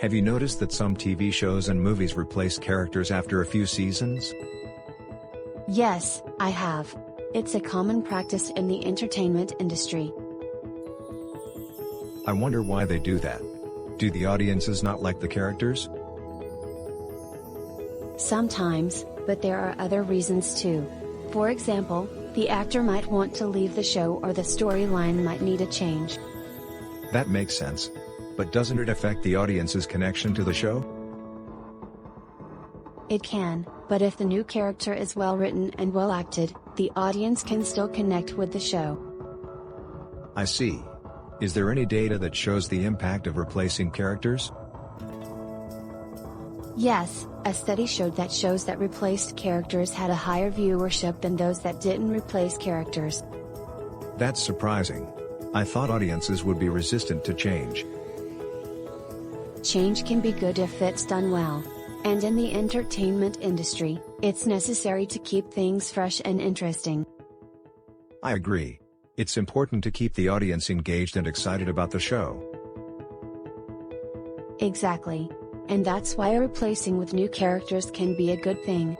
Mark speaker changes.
Speaker 1: Have you noticed that some TV shows and movies replace characters after a few seasons?
Speaker 2: Yes, I have. It's a common practice in the entertainment industry.
Speaker 1: I wonder why they do that. Do the audiences not like the characters?
Speaker 2: Sometimes, but there are other reasons too. For example, the actor might want to leave the show or the storyline might need a change.
Speaker 1: That makes sense. But doesn't it affect the audience's connection to the show?
Speaker 2: It can, but if the new character is well written and well acted, the audience can still connect with the show.
Speaker 1: I see. Is there any data that shows the impact of replacing characters?
Speaker 2: Yes, a study showed that shows that replaced characters had a higher viewership than those that didn't replace characters.
Speaker 1: That's surprising. I thought audiences would be resistant to change.
Speaker 2: Change can be good if it's done well. And in the entertainment industry, it's necessary to keep things fresh and interesting.
Speaker 1: I agree. It's important to keep the audience engaged and excited about the show.
Speaker 2: Exactly. And that's why replacing with new characters can be a good thing.